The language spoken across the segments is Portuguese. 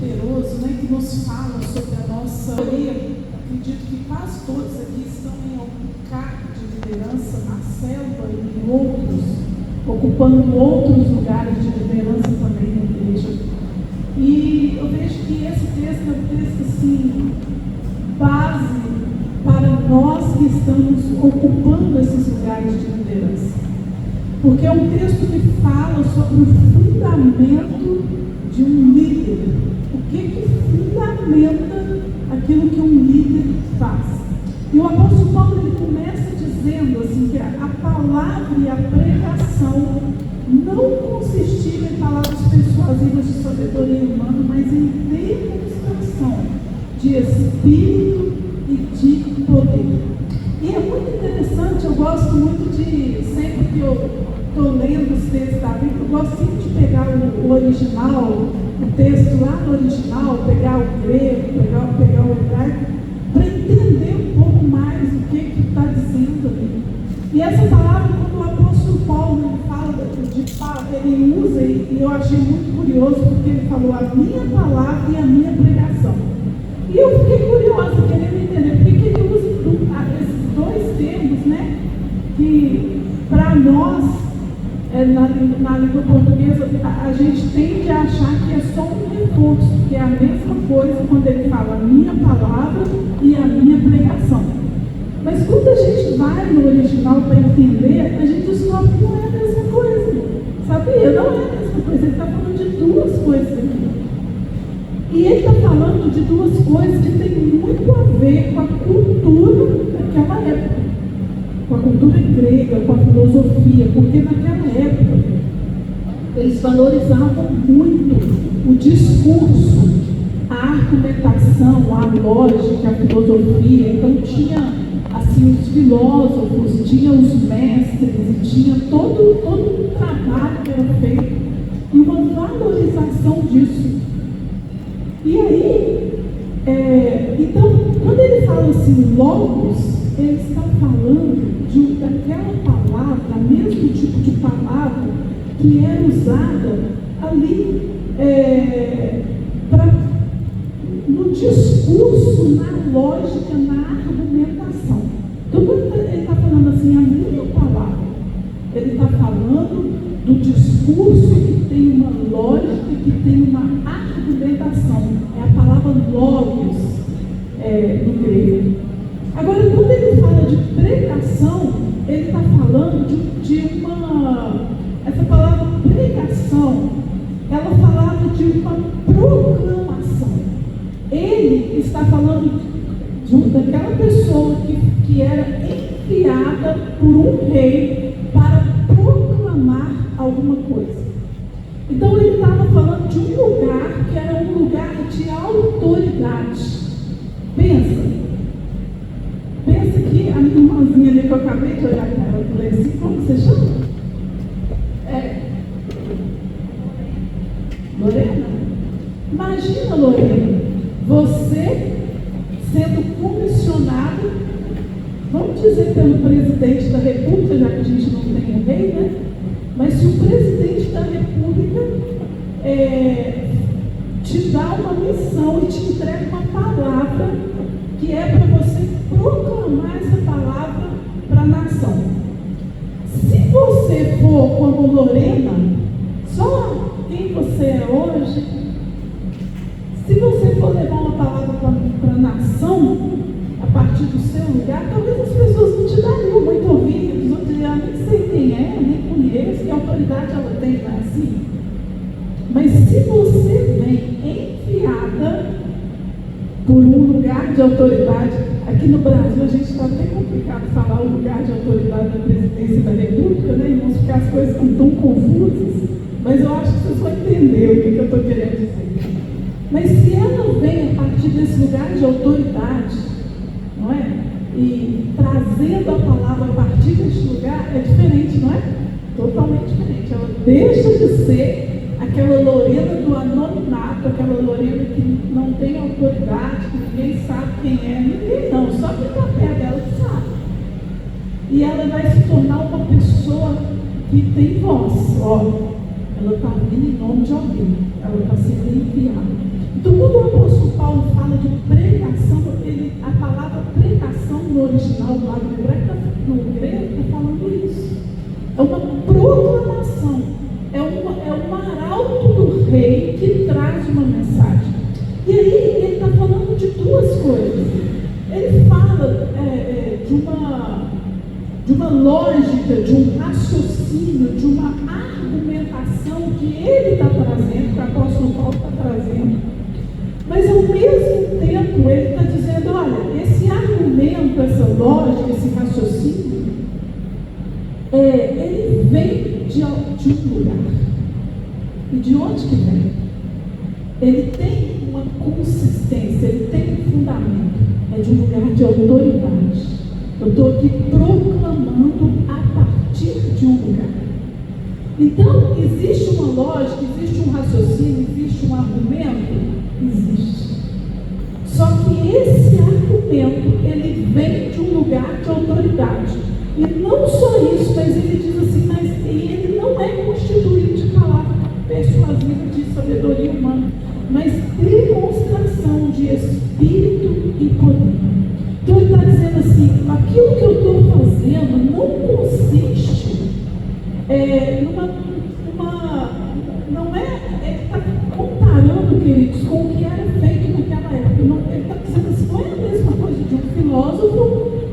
poderoso, né, que nos fala sobre a nossa maioria. Acredito que quase todos aqui estão em algum cargo de liderança na selva e em outros, ocupando outros lugares de liderança também na igreja. E eu vejo que esse texto é um texto assim, base para nós que estamos ocupando esses lugares de liderança. Porque é um texto que fala sobre o fundamento de um líder. O que fundamenta aquilo que um líder faz. E o apóstolo Paulo ele começa dizendo assim, que a palavra e a pregação não consistiram em palavras persuasivas de sabedoria humana, mas em demonstração de espírito e de poder. E é muito interessante, eu gosto muito de, sempre que eu estou lendo os textos da Bíblia, eu gosto sempre de pegar o original, o texto lá no original, pegar o grego, pegar o hebraico, para entender um pouco mais o que está dizendo ali. E essa palavra, quando o apóstolo Paulo ele fala ele usa, e eu achei muito curioso, porque ele falou a minha palavra e a minha pregação. E eu fiquei curiosa, querendo entender por que ele usa esses dois termos, né? Que para nós, na língua portuguesa, a gente tende a achar que é só um reforço, que é a mesma coisa quando ele fala a minha palavra e a minha pregação. Mas quando a gente vai no original para entender, a gente descobre que não é a mesma coisa. Sabia? Não é a mesma coisa. Ele está falando de duas coisas aqui. E ele está falando de duas coisas que têm muito a ver com a cultura daquela época, com a cultura grega, com a filosofia, porque naquela época eles valorizavam muito o discurso, a argumentação, a lógica, a filosofia. Então tinha assim os filósofos, tinha os mestres, e tinha todo um trabalho que era feito e uma valorização disso. E aí, então, quando ele fala assim, logos, ele está falando daquela palavra, mesmo tipo de palavra que era usada ali no discurso, na lógica, na argumentação. Então, quando ele está falando assim, a minha palavra, ele está falando do discurso que tem uma lógica, que tem uma argumentação. É a palavra logos no grego. Agora, quando ele fala de pregação, ele está falando de uma... Essa palavra pregação, ela falava de uma proclamação. Ele está falando daquela pessoa que era enviada por um rei para proclamar alguma coisa. Então ele estava falando de um lugar que era um lugar de autoridade. Pensa que a minha irmãzinha ali que eu acabei de olhar para ela, eu falei assim, como você chama? Lorena? Imagina, Lorena, você sendo comissionado, vamos dizer pelo presidente da República, já que a gente não tem um rei, né? Mas se o presidente da República te dá uma missão e te entrega uma palavra que é para você proclamar essa palavra para a nação. Se você for como Lorena, só quem você é hoje, se você for levar uma palavra para a nação, a partir do seu lugar, talvez as pessoas não te dariam muito ouvido, os outros diriam, nem sei quem é, nem conheço, que autoridade ela tem, não é assim? Mas se você vem enviada por um lugar de autoridade, aqui no Brasil a gente está até complicado falar o lugar de autoridade da presidência da República, né, irmãos, porque as coisas estão tão confusas, mas eu acho que vocês vão entender o que eu estou querendo dizer. Mas se ela vem a partir desse lugar de autoridade, não é? E trazendo a palavra a partir desse lugar, é diferente, não é? Totalmente diferente. Ela deixa de ser aquela Lorena do anonimato, aquela Lorena que não tem autoridade, que ninguém sabe quem é, ninguém não, só quem está perto dela que sabe. E ela vai se tornar uma pessoa que tem voz, ó. Ela está vindo em nome de alguém, ela está sendo enviada. Então quando o apóstolo Paulo fala de pregação, a palavra pregação no original, lá no grego, está falando isso. É uma proclamação, é um arauto do rei que traz uma mensagem. E aí ele está falando de duas coisas. Ele fala de uma lógica, de um raciocínio, de uma argumentação que ele está trazendo, que o apóstolo Paulo está trazendo. Mas ao mesmo tempo ele está dizendo, olha, esse argumento, essa lógica, esse raciocínio, ele vem de um lugar. E de onde que vem? Ele tem uma consistência, ele tem um fundamento. É de um lugar de autoridade. Eu estou aqui proclamando a partir de um lugar. Então, existe uma lógica, existe um raciocínio, existe um argumento? Existe. Só que esse argumento, ele vem de um lugar de autoridade. E não só isso, mas ele diz assim, mas ele não é constituído de palavra persuasiva de sabedoria humana, mas demonstração de espírito e poder. Então ele está dizendo assim, aquilo que eu estou fazendo não consiste não é, ele está comparando, queridos, com o que era feito naquela época. Ele está dizendo assim, não é a mesma coisa de um filósofo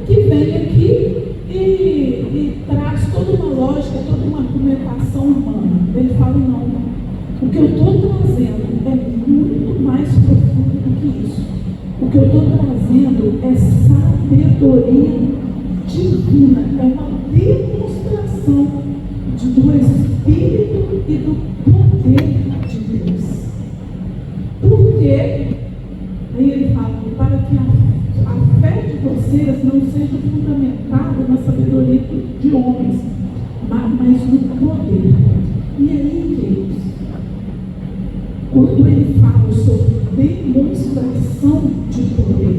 que vem aqui e traz toda uma lógica, toda uma argumentação humana. Ele fala, não, o que eu estou trazendo é muito mais profundo do que isso. O que eu estou trazendo é sabedoria divina, é uma demonstração do Espírito e do poder de Deus. Por quê? Aí ele fala, para que a fé de vocês não seja fundamentada na sabedoria de homens, mas no poder. E aí, queridos, quando ele fala sobre demonstração de poder,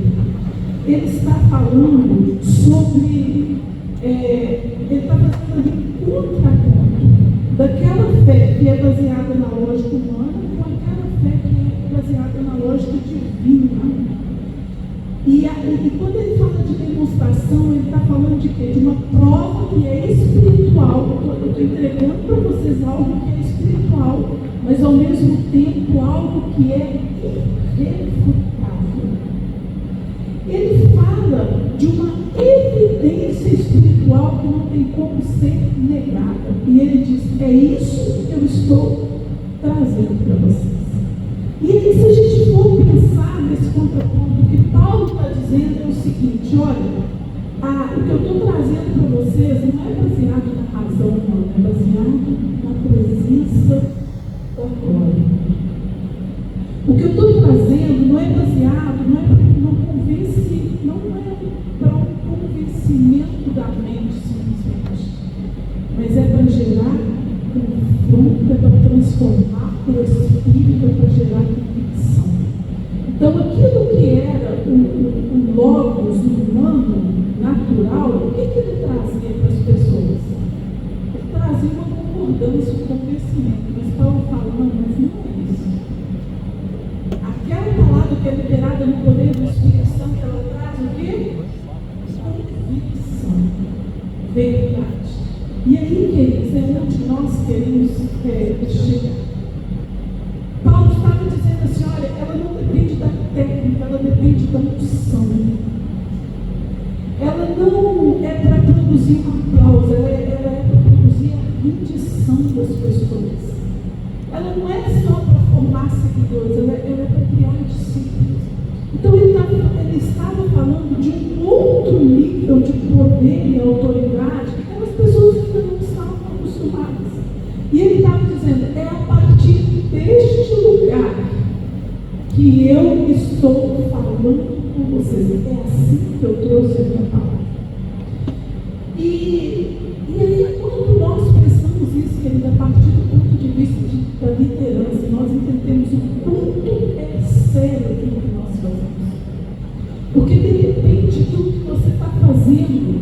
ele está falando sobre, ele está fazendo um contraponto daquela fé que é baseada na lógica humana com aquela fé que é baseada na lógica divina. E quando ele fala de demonstração, ele está falando de quê? De uma prova que é espiritual. Eu estou entregando para vocês algo que é espiritual, mas ao mesmo tempo algo que é irrefutável. Ele fala de uma evidência espiritual que não tem como ser negada. E ele diz, é isso que eu estou trazendo para vocês. E aí, se a gente for pensar nesse contraponto, o que Paulo está dizendo é o seguinte, olha, o que eu estou trazendo para vocês não é baseado na razão humana, é baseado na presença da glória. O que eu estou trazendo não é baseado, não é para um convencimento da mente simplesmente, mas é para gerar confronto, é para transformar o espírito, é para gerar convicção. Então, aquilo que era o logos humano, natural, o que ele trazia para as pessoas? Ele trazia uma concordância, um convencimento. Mas Paulo fala, não, mas não é isso. Aquela palavra que é liberada no poder do Espírito Santo, ela traz o quê? Convicção, verdade. E aí, queridos, é onde nós queremos chegar. Paulo estava dizendo assim, olha, ela não depende da técnica, ela depende da unção. Ela não é para produzir um aplauso, ela é para produzir a rendição das pessoas. Ela não é só para formar seguidores, ela é para criar discípulos. Então ele estava falando de um outro nível de poder e autoridade que aquelas pessoas ainda não estavam acostumadas. E ele estava dizendo, é a partir deste lugar que eu estou falando com vocês. É assim que eu trouxe a minha palavra. E aí, quando nós pensamos isso, querido, a partir do ponto de vista da liderança, nós entendemos o quanto é sério aquilo que nós fazemos. Porque de repente tudo que você está fazendo,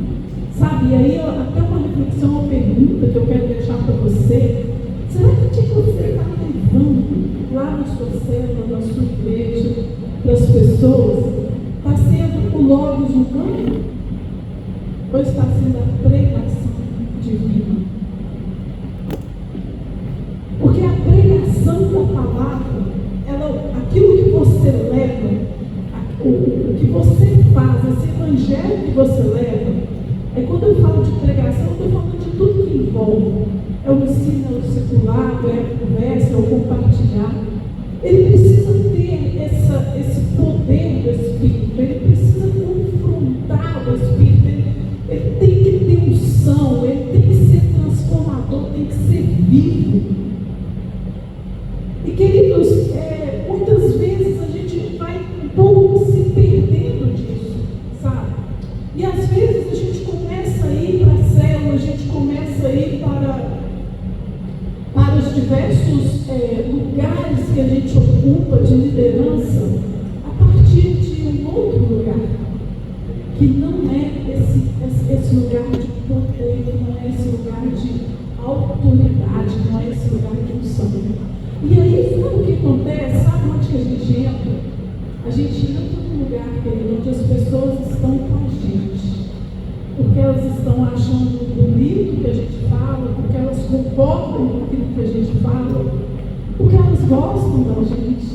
sabe? E aí até uma reflexão, uma pergunta que eu quero deixar para você. Será que você está levando lá na sua célula, na sua igreja, para as pessoas, está sendo o logos humano ou está sendo a pregação divina? Porque a pregação da palavra, aquilo que você leva, o que você faz, esse evangelho que você leva, quando eu falo de pregação, eu estou falando de tudo que envolve. É o ensino, é o discipulado, é a conversa, é o compartilhar. Ele precisa ter esse poder do Espírito, ele precisa confrontar o Espírito, ele tem que ter unção, ele tem que ser transformador, tem que ser vivo. E queridos, muitas vezes a gente vai um pouco se perdendo disso, sabe? E às vezes a gente começa a ir para a célula, a gente começa a ir para os diversos lugares que a gente ocupa de liderança a partir de um outro lugar, que não é esse lugar de poder, não é esse lugar de autoridade, não é esse lugar de unção. E aí, sabe o que acontece? Sabe onde que a gente entra? A gente entra num lugar, querido, onde as pessoas estão com a gente. Porque elas estão achando bonito o que a gente fala, porque elas concordam com aquilo que a gente fala, porque elas gostam da gente.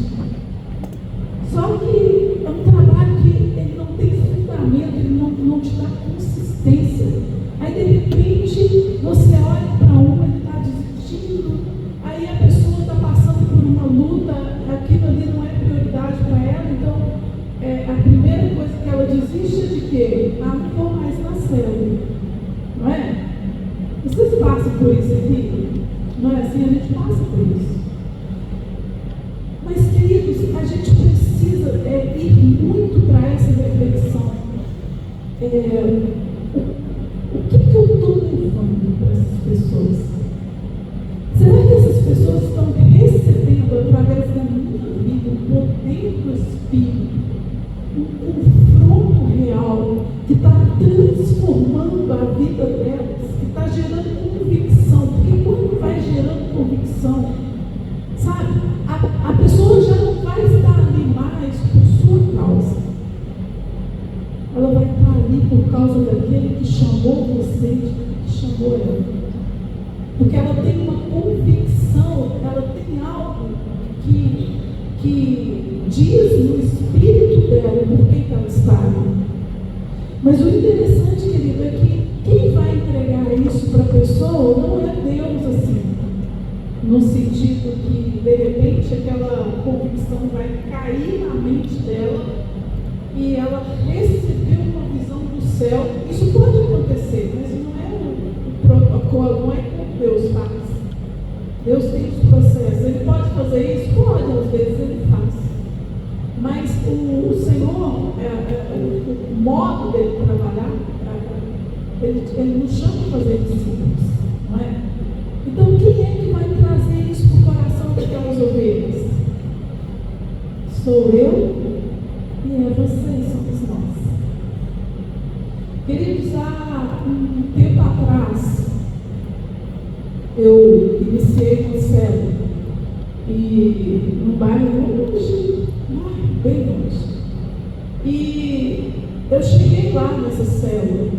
Só que é um trabalho que ele não tem fundamento, ele não te dá consistência. Aí, de repente, você olha para uma, ele está desistindo, aí a pessoa está passando por uma luta, aquilo ali não é prioridade para ela, então a primeira coisa que ela desiste é de quê? Não vou mais na célula, não é? Vocês passam por isso aqui? Não é assim? A gente passa por isso. Mas, queridos, a gente precisa ir muito para essa reflexão. O que eu estou levando para essas pessoas? Será que essas pessoas estão recebendo, através da minha vida, o poder do Espírito, um confronto real que está transformando a vida delas, que está gerando convicção? Porque quando vai gerando convicção, sabe, a pessoa já não vai estar ali mais por sua causa. Ela vai estar ali por causa daquele que chamou você, que chamou ela. Porque ela tem uma convicção, ela tem algo que diz no espírito dela por que ela está ali. Mas o interessante, querido, é que quem vai entregar isso para a pessoa não é Deus assim, no sentido que, de repente, aquela convicção vai cair na mente dela e ela recebeu uma visão do céu. Isso pode acontecer, mas não é o protocolo, não é como Deus faz. Deus tem os processos. Ele pode fazer isso? Pode, às vezes ele faz. Mas o Senhor, o modo dele trabalhar, ele nos chama a fazer discípulos, não é? Então, quem é que vai trazer isso para o coração daquelas ovelhas? Sou eu e é vocês, somos nós. Queridos, há um tempo atrás, eu iniciei uma célula e num bairro longe, bem longe. E eu cheguei lá nessa célula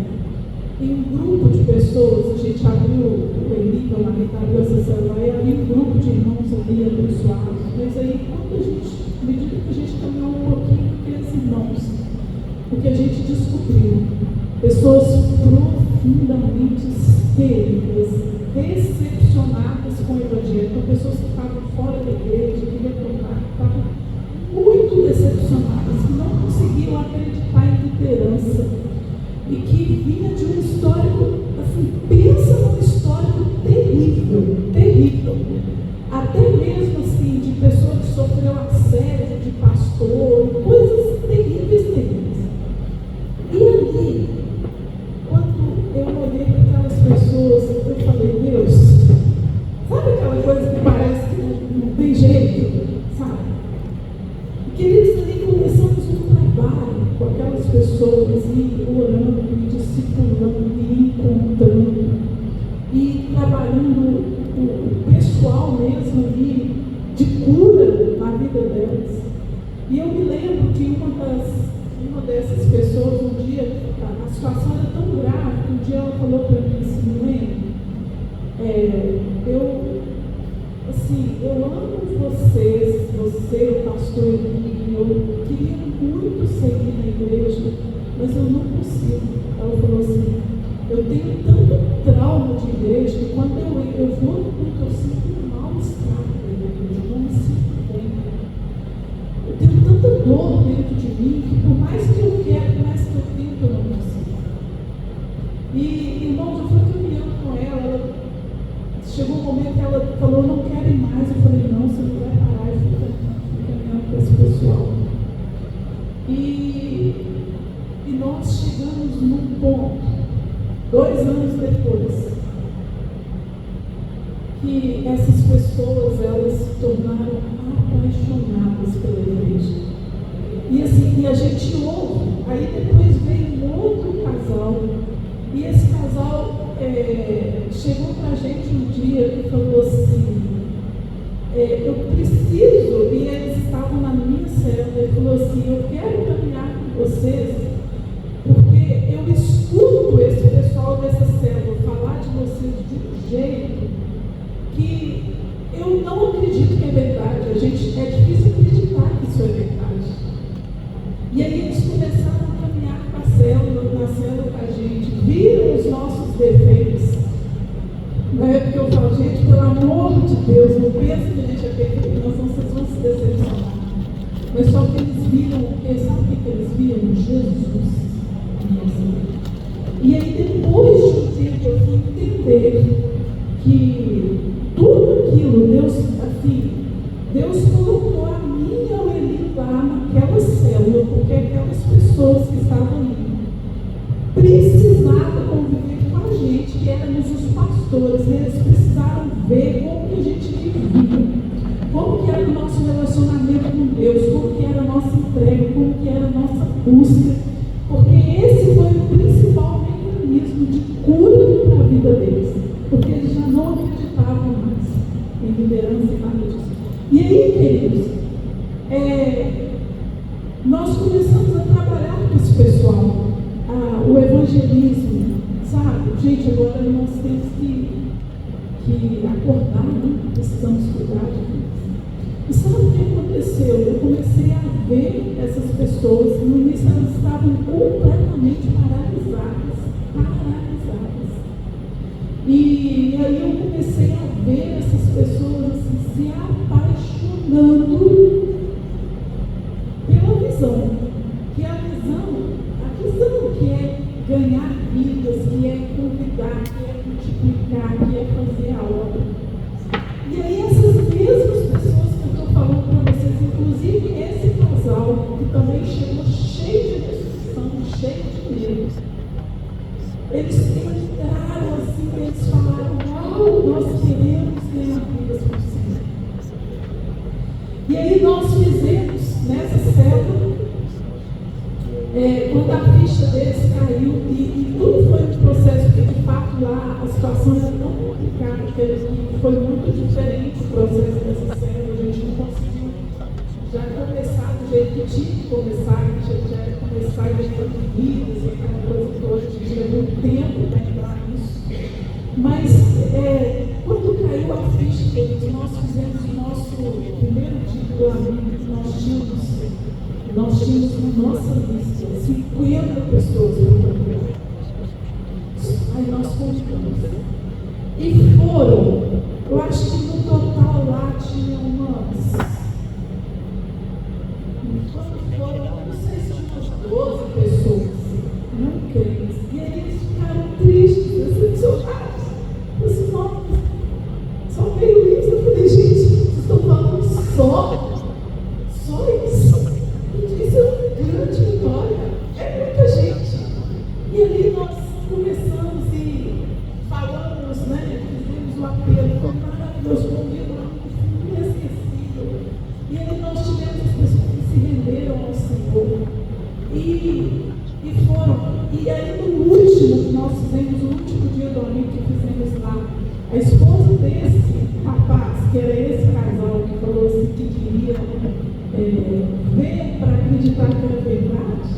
e um grupo de pessoas, a gente abriu o Elipa lá, abriu essa célula e havia um grupo de irmãos ali abençoados. Mas aí, quando à medida que a gente caminhou um pouquinho com aqueles irmãos, o que a gente descobriu, pessoas profundamente feridas, decepcionadas com o Evangelho, com pessoas que estavam fora da igreja, que retornaram, que estavam muito decepcionadas, que não conseguiam acreditar em liderança e que vinha de um histórico, assim, pensa num histórico terrível, terrível. Até mesmo assim, de pessoa que sofreu assédio de pastor, coisas terríveis, terríveis. E ali, quando eu olhei para aquelas pessoas, eu dessas pessoas, um dia, a situação era tão grave, que um dia ela falou para mim assim: Milene, eu amo vocês, você, o pastor Henrique, eu queria muito seguir na igreja, mas eu não consigo. Ela falou assim: eu tenho tanto trauma de igreja que quando eu vou no culto, eu sinto um mal-estar da igreja, eu não me sinto bem. Eu tenho tanta dor dentro de mim que por mais que eu quero, por mais que eu tento, eu não consigo. E, irmãos, eu fui caminhando com ela, chegou um momento que ela falou: eu não quero ir mais. Eu falei: não, você não vai parar. Eu fui caminhando com esse pessoal. E nós chegamos num ponto, 2 anos depois, que essas pessoas, elas se tornaram apaixonadas pela igreja. E assim, e a gente ouve, aí depois veio um outro casal, e esse casal chegou para a gente um dia e falou assim: eu preciso, e eles estavam na minha célula, ele falou assim: eu quero caminhar com vocês, porque eu escuto esse pessoal dessa célula falar de vocês de um jeito que eu não acredito que é verdade. É difícil acreditar que isso é verdade. E aí eles começaram a caminhar com a célula, na célula com a gente, viram os nossos defeitos. Na época eu falo: gente, pelo amor de Deus, não pensa que a gente é perfeito, nós vocês vão se decepcionar. Mas só que eles viram, sabe o que eles viram? Jesus. E aí depois de um tempo eu fui entender que tudo aquilo, Deus colocou a mim e ao Eli lá naquela célula, porque aquelas pessoas que estavam ali precisavam conviver com a gente, que éramos os pastores, e eles precisaram ver como que a gente vivia, como que era o nosso relacionamento com Deus, como que era a nossa entrega, como que era a nossa busca, porque esse foi o principal mecanismo de cura para a vida deles, porque eles já não acreditavam mais em liderança e nada disso. E aí, queridos, nós começamos a trabalhar com esse pessoal, o evangelismo, sabe? Gente, agora nós temos que acordar, né? Precisamos cuidar de Deus. E sabe o que aconteceu? Eu comecei a ver essas pessoas, no início elas estavam completamente paralisadas. E aí eu comecei a ver essas pessoas assim, se apaixonando pela visão. Que a visão que é ganhar vidas, que é convidar, que é multiplicar, que é fazer a obra. E aí essas mesmas pessoas que eu estou falando para vocês, inclusive esse casal, que também chegou cheio de destruição, cheio de medo, eles entraram assim, eles falaram: uau, nós queremos ganhar vidas por si. E aí nós fizemos nessa célula, quando a ficha deles caiu, e tudo foi um processo, porque de fato lá a situação era tão complicada, que foi muito diferente o processo dessa célula. A gente não conseguiu já começar do jeito que tinha que começar, que a gente já ia começar ganhando vidas e aquela coisa toda. A gente levou tempo para entrar nisso. Mas quando caiu a ficha deles, nós fizemos o nosso primeiro dia do amigo que nós tínhamos na nossa lista 50 pessoas para procurar. Aí nós convidamos. E foram, eu acho que no total lá tinha umas. Quando foram, não sei se tinha umas 12 pessoas, não crentes. E aí eles ficaram tristes, decepcionados. Assim, só veio isso. Eu falei: gente, vocês estão falando só isso? Isso é uma grande vitória, é muita gente. E ali nós começamos e falamos, né? Fizemos o apelo, foi maravilhoso, foi inesquecível. E aí nós tivemos as pessoas que se renderam ao Senhor. E foram. E aí no último, nós fizemos o último dia do amigo que fizemos lá, a esposa desse rapaz, que era esse casal que falou assim, que queria ver para acreditar que era verdade,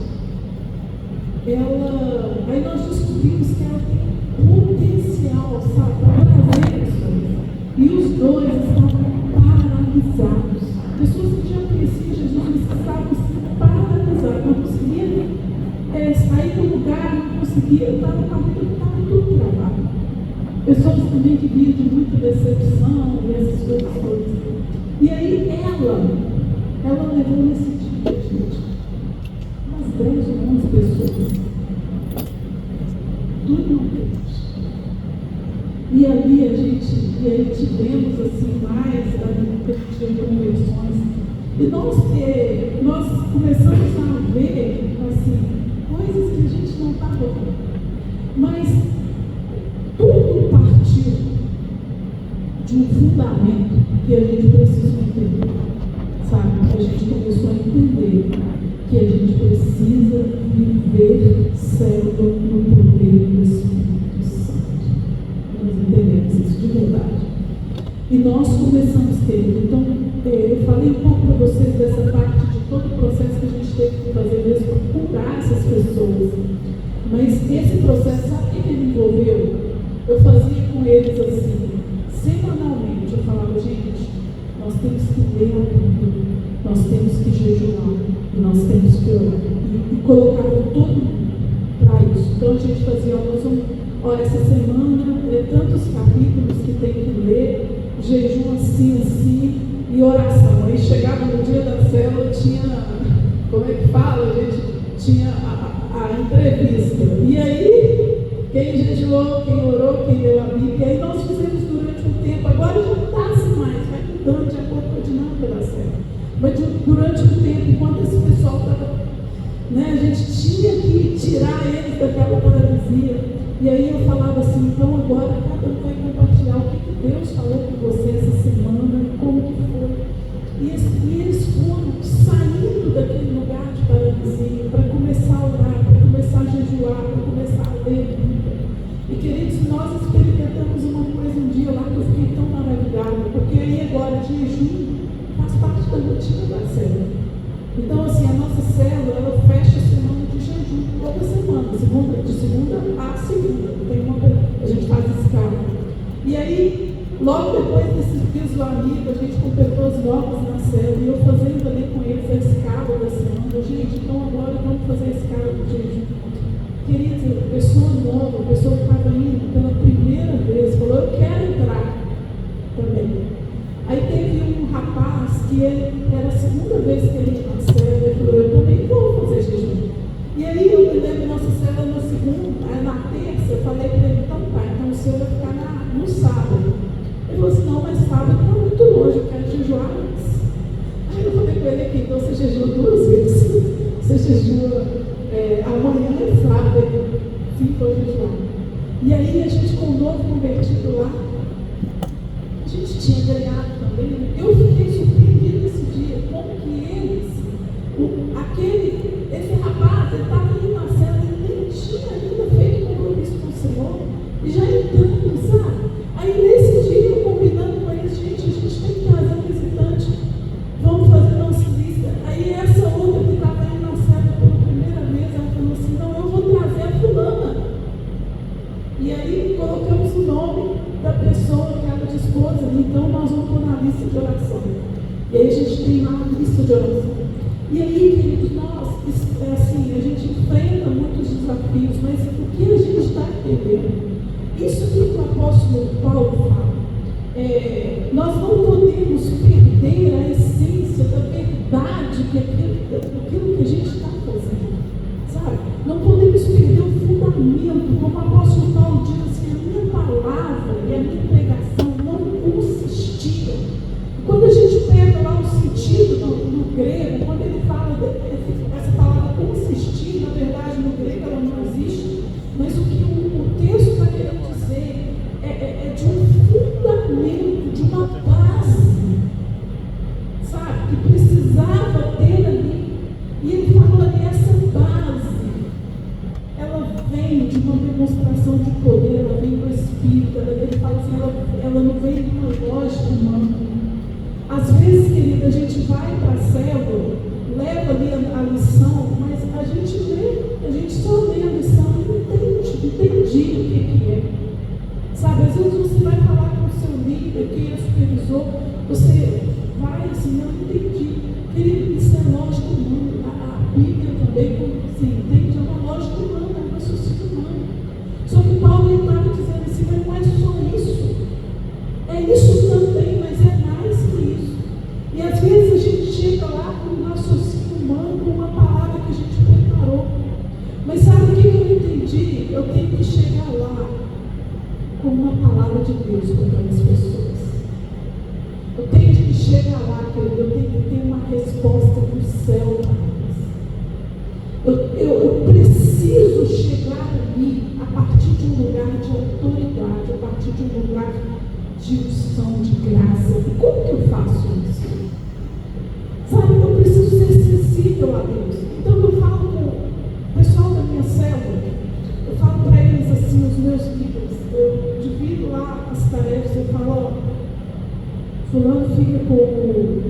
aí nós descobrimos que ela tem potencial, sabe, para trazer pessoas. E os dois estavam paralisados. Pessoas que já conheciam Jesus, mas estavam paralisados, não conseguiam sair do lugar, não conseguiam, estava tudo travado. Pessoas também que vinham de muita decepção e essas coisas todas. E aí ela levou nesse dia, gente, umas 10 ou 11 pessoas. Tudo não fez. E ali aí tivemos assim mais de conversões. E nós começamos a ver assim, coisas que a gente não estava vendo. Mas tudo partiu de um fundamento que a gente precisa entender. Sabe? A gente começou a entender que a gente precisa viver célula no poder do Espírito Santo. Nós entendemos isso de verdade. E nós começamos, querido. Então, eu falei um pouco para vocês dessa parte de todo o processo que a gente teve que fazer mesmo para curar essas pessoas. Mas esse processo, sabe o que ele envolveu? Eu fazia com eles assim, semanalmente. Eu falava, gente, nós temos que ler a Bíblia, nós temos que jejuar, e nós temos que orar. E colocava todo mundo para isso. Então a gente fazia, olha, essa semana é tantos capítulos que tem que ler, jejum assim, e oração. Aí chegava no dia da célula, tinha, como é que fala, gente? Tinha a entrevista. E aí, quem jejuou, quem orou, quem leu a Bíblia, e aí nós fizemos durante um tempo. Agora já não dá mais, vai mudando de acordo com a dinâmica da célula. Mas durante um tempo, enquanto esse pessoal estava, a gente tinha que tirar eles daquela paralisia. E aí eu falava assim, então agora cada um vai compartilhar o que Deus falou com você essa semana, como que foi. E eles foram saindo daquele lugar de paralisia para começar a orar, para começar a jejuar, para começar a ler a Bíblia. E queridos, nós experimentamos uma coisa um dia lá que eu fiquei tão maravilhada, porque aí agora jejum faz parte da rotina da célula. Então assim, a nossa célula, ela fecha a semana de jejum toda semana, de segunda a segunda. A gente faz escala. E aí, logo depois desses dias do amigo, a gente completou as normas na célula, e eu fazendo ali com eles a escala da semana. Gente, então agora vamos fazer a escala do jejum. Querida, pessoa nova, pessoa que estava indo pela primeira vez, falou, eu quero entrar também. Aí teve um rapaz que era a segunda vez que ele ia na célula, ele falou, eu também vou fazer jejum. E aí eu me lembro, nossa célula na segunda, na terça, eu falei para ele, então tá, então o senhor vai ficar no sábado. Ele falou assim, não, mas sábado está muito longe, eu quero jejuar antes. Aí eu falei para ele aqui, então você jejua 2 vezes. Você jejua amanhã e sábado, sim, vou jejuar. E aí a gente com o novo convertido lá, a gente tinha ganhado também. Eu fiquei surpreendido nesse dia, como que eles, esse rapaz, ele estava ali na célula, ele nem tinha ainda feito compromisso com o Senhor, e já entrando, sabe? Aí nesse dia, eu combinando com eles, gente, a gente tem que trazer um visitante, vamos fazer nossa lista. Aí essa outra que estava aí na célula pela primeira vez, ela falou assim, não, eu vou trazer a fulana. E aí colocamos o nome da pessoa que ela dispôs, então nós vamos pôr na lista de oração. E aí a gente tem lá a lista de oração. E aí, queridos, nós, assim, a gente enfrenta muitos desafios, mas o que a gente está entendendo? Isso que o apóstolo Paulo fala, nós não podemos perder a essência da verdade daquilo que a gente está fazendo, sabe? Não podemos perder o fundamento, como o apóstolo Paulo diz assim, a minha palavra e a minha pregação não consistia. Quando a gente pega lá o sentido do grego, quando ele fala essa palavra consistir, na verdade no grego ela não existe, mas o que o texto está querendo dizer é de um fundamento, de uma base, sabe, que precisava ter ali. E ele fala ali, essa base, ela vem de uma demonstração de poder, ela vem do Espírito, ele fala assim, ela não vem de uma lógica humana. Às vezes, querida, a gente vai para a célula, leva ali a lição, mas a gente só lê Como que eu faço isso? Sabe, eu preciso ser sensível a Deus. Então eu falo com o pessoal da minha célula, eu falo para eles assim, os meus líderes, eu divido lá as tarefas, eu falo, ó, fulano fica com o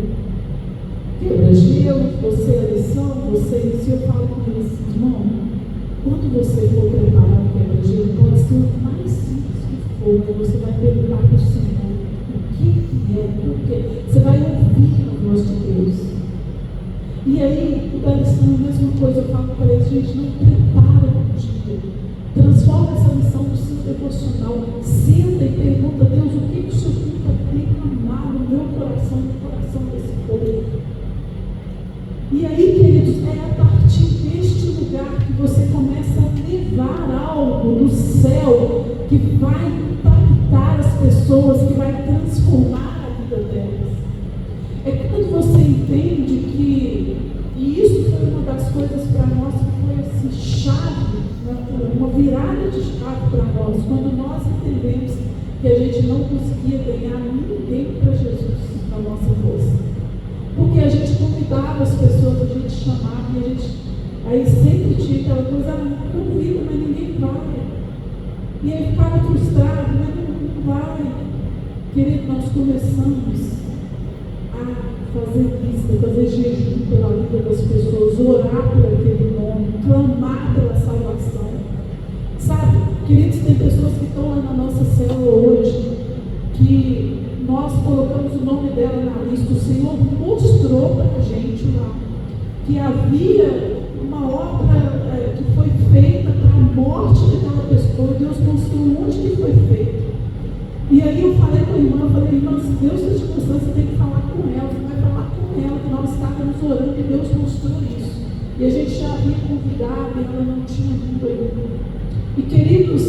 quebra-gelo, você a lição, você isso, eu falo com eles, irmão, quando você for preparar o quebra-gelo, pode ser o mais simples que for, você vai perguntar para o Senhor o que é, por quê. Você vai ouvir a voz de Deus. E aí, o da lição, a mesma coisa, eu falo para eles, gente, não prepara o dia. Transforma essa lição no seu devocional. Senta e pergunta a Deus o que o Senhor tem clamado no meu coração, no coração desse povo. E aí, queridos, é a partir deste lugar que você começa a levar algo do céu que vai impactar as pessoas, que vai transformar a vida delas. É quando você entende que, e isso foi uma das coisas para nós que foi assim, chave, uma virada de chave para nós, quando nós entendemos que a gente não conseguia ganhar ninguém para Jesus na nossa força. Porque a gente convidava as pessoas, a gente chamava, e a gente, aí sempre tinha aquela coisa, convida, mas ninguém vai. E aí ficava frustrado, mas não vai. Querido, nós começamos a fazer lista, fazer jejum pela vida das pessoas, orar por aquele nome, clamar pela salvação. Sabe, queridos, tem pessoas que estão lá na nossa célula hoje, que nós colocamos o nome dela na lista, o Senhor mostrou para a gente lá, que havia uma obra que foi feita para a morte daquela pessoa, Deus mostrou onde que foi feito. E aí eu falei com a irmã, se Deus está te mostrando, você tem que falar com ela, você vai falar com ela, que nós estávamos orando e Deus mostrou isso. E a gente já havia convidado e ela não tinha vindo ainda. E queridos,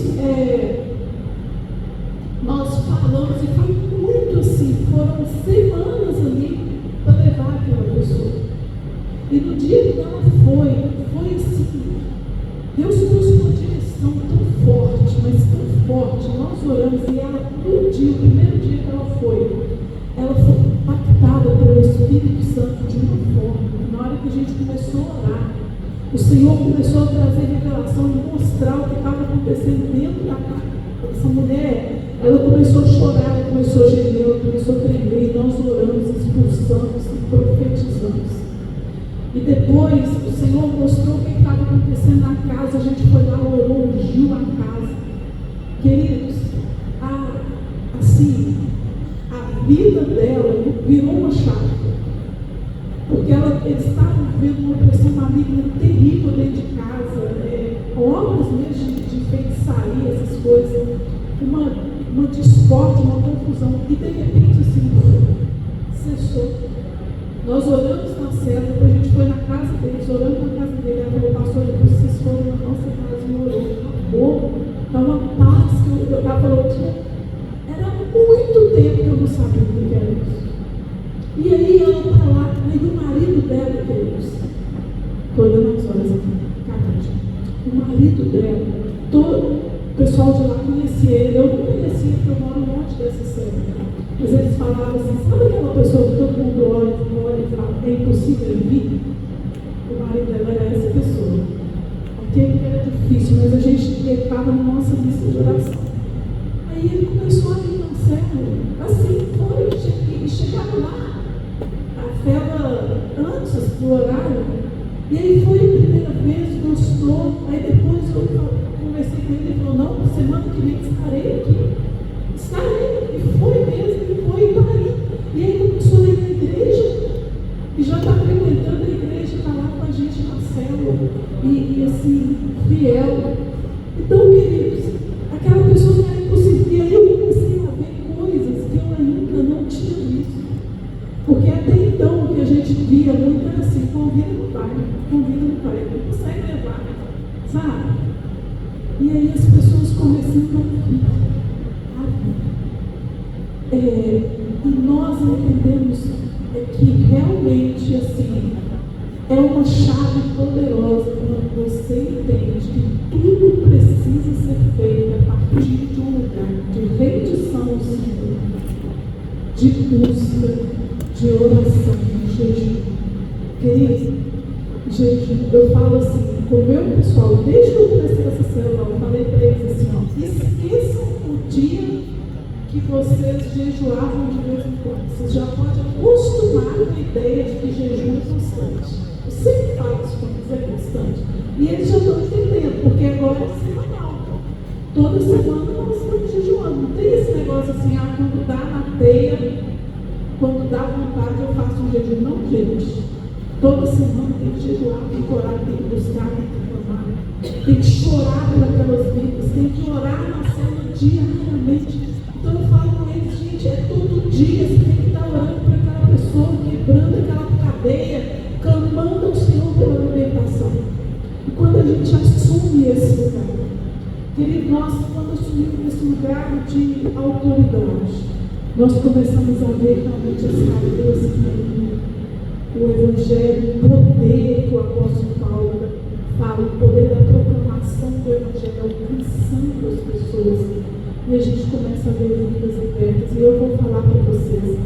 nós falamos e foi muito assim, foram semanas ali para levar aquela pessoa. E no dia que ela foi assim, Deus trouxe uma direção tão forte, mas tão forte. Nós oramos e ela, no dia, o primeiro dia que ela foi impactada pelo Espírito Santo de uma forma. Na hora que a gente começou a orar, o Senhor começou a trazer revelação e mostrar o que estava acontecendo dentro da casa. Essa mulher, ela começou a chorar, ela começou a gemer, ela começou a tremer, e nós oramos, expulsamos e profetizamos. E depois o Senhor mostrou o que estava acontecendo na casa, a gente foi lá, orou, ungiu a casa. Queridos, assim, a vida dela virou uma chave. Porque eles estavam vivendo uma opressão maligna terrível dentro de casa, obras mesmo de feitiçaria, essas coisas, uma discórdia, uma confusão, e de repente assim, cessou. Nós oramos na cela, depois a gente foi na casa deles, oramos na casa dele, ela falou, pastor, depois vocês foram na nossa casa e orou, acabou, dá uma paz que eu falou, era muito tempo que eu não sabia o que era isso. E aí ela está lá, aí o marido dela, Deus, estou olhando as horas aqui, caramba, o marido dela, todo o pessoal de lá conhecia ele, eu não conhecia porque eu moro longe dessa cena, mas eles falavam assim, sabe aquela pessoa que todo mundo olha e fala, é impossível vir? O marido dela era essa pessoa, aquele que era difícil, mas a gente estava na nossa lista de oração. Aí ele começou a vir na cela, assim, foi, e chegava lá, a cela antes do horário, e aí foi a primeira vez, gostou, aí depois eu conversei com ele, ele falou, não, semana que vem estarei aqui, e foi mesmo, e foi, e está aí. E aí começou a ir na igreja, e já está frequentando a igreja, está lá com a gente na célula, e assim, fiel. Então, queridos, aquela pessoa não era impossível. E aí eu comecei a ver coisas que eu ainda não tinha visto. Porque até então o que a gente via muito era assim, convida no pai, não consegue levar, sabe? E aí as pessoas começando a vir. E nós entendemos que realmente assim é uma chave poderosa quando você entende que tudo precisa ser feito a partir de um lugar de rendição ao Senhor, de busca, de oração, de jejum. Querido, jejum, eu falo assim, com o meu pessoal, desde que eu comecei essa célula, eu falei para eles assim, ó, esqueçam o dia que vocês jejuavam de vez em quando. Vocês já podem acostumar com a ideia de que jejum é constante. Eu sempre falo isso quando isso é constante. E eles já estão entendendo, porque agora é semanal. Toda semana nós estamos jejuando. Não tem esse negócio assim, quando dá na teia, quando dá vontade eu faço um jejum. Não, gente. Toda semana tem que jejuar, tem que orar, tem que buscar, tem que clamar, tem que chorar por aquelas vidas, tem que orar na célula diariamente. Então eu falo com eles, gente, é todo dia, você tem que estar orando por aquela pessoa, quebrando aquela cadeia, clamando ao Senhor pela libertação. E quando a gente assume esse lugar, querido, nós, quando assumimos esse lugar de autoridade, nós começamos a ver realmente as cadeias caindo. O Evangelho, o poder que o apóstolo Paulo fala, o poder da proclamação do Evangelho alcançando as pessoas. E a gente começa a ver vidas abertas. E eu vou falar para vocês,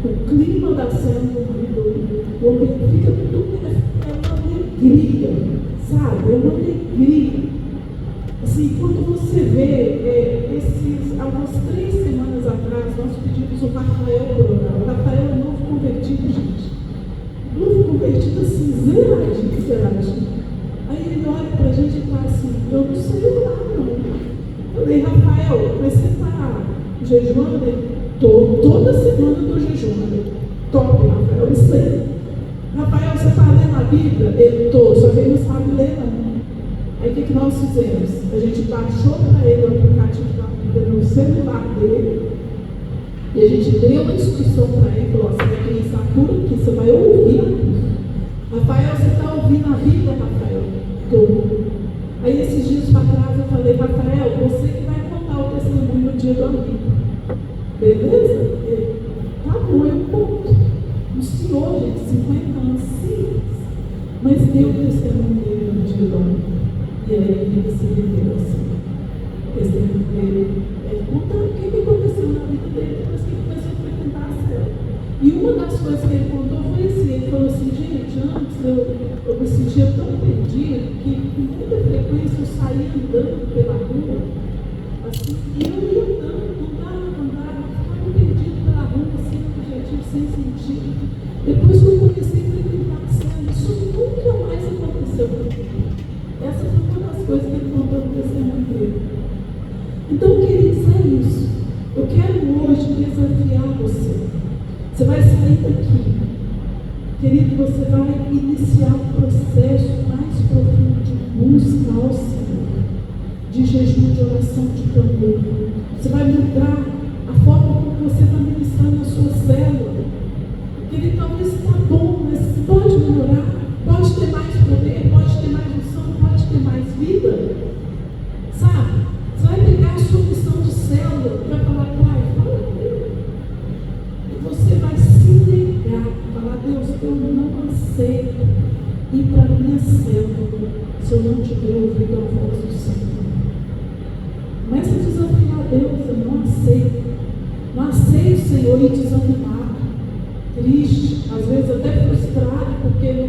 o clima da célula do ambiente fica tudo, é uma alegria, sabe? É uma alegria. Assim, quando você vê, há umas 3 semanas atrás, nós pedimos o Rafael por orar. O Rafael é novo convertido, gente. Novo convertido assim, zeradinho. Aí ele olha pra gente e fala assim, eu não sei orar, não. Eu falei, Rafael, mas você está jejuando? Toda semana eu estou jejuando. Top, Rafael, isso aí. Rafael, você está lendo a Bíblia? Ele estou, só que ele não sabe ler, não. Aí o que nós fizemos? A gente baixou para ele o aplicativo da Bíblia no celular dele. E a gente deu uma instrução para ele, falou, você vai pensar por aqui, você vai ouvir a Bíblia. Rafael, você está ouvindo a Bíblia, Rafael? Estou. Aí esses dias para trás eu falei, Rafael, você que vai contar o testemunho no dia do amigo. Beleza? Tá bom, eu conto. O senhor, gente, 50 anos, sim. Mas deu o testemunho dele no dia do amigo. E aí ele se viveu assim. O testemunho dele, ele contando o que aconteceu na vida dele depois que ele começou a frequentar a célula. E uma das coisas que ele contou foi assim, ele falou assim, gente, antes eu me sentia tão perdido que com muita frequência eu saía andando pela rua, assim, e eu ia andava, ficava perdido pela rua, sem objetivo, sem sentido. Depois que eu comecei a frequentar a célula, isso nunca mais aconteceu comigo. Essa foi uma das coisas que ele contou no testemunho dele. Então, queridos, é isso. Eu quero hoje desafiar você. Você vai sair daqui, querido, você vai iniciar um processo mais profundo de busca ao Senhor, de jejum, de oração, de clamor. Você vai mudar a forma como você está ministrando a sua célula. Querido, talvez está bom, mas pode melhorar, pode ter mais poder, pode ter mais unção, pode ter mais vida. Sabe? Você vai pegar a sua missão de célula e vai falar, pai, fala comigo. Você vai se negar, falar, Deus, eu não aceito ir para a minha célula se eu não tiver ouvido a voz do Senhor. Começa a desafiar Deus, eu não aceito. Não aceito, Senhor, e desanimado, triste, às vezes até frustrado, porque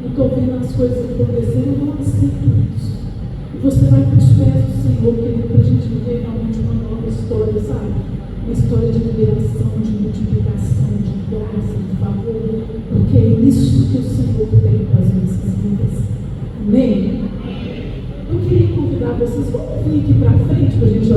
não estou vendo as coisas acontecendo, eu não aceito isso. E você vai para os pés do Senhor, querido, para a gente viver realmente uma nova história, sabe? Uma história de liberação, de multiplicação, de graça, de favor, porque é isso que o Senhor tem para as nossas vidas. Amém? Eu queria convidar vocês, vamos vir aqui para frente para a gente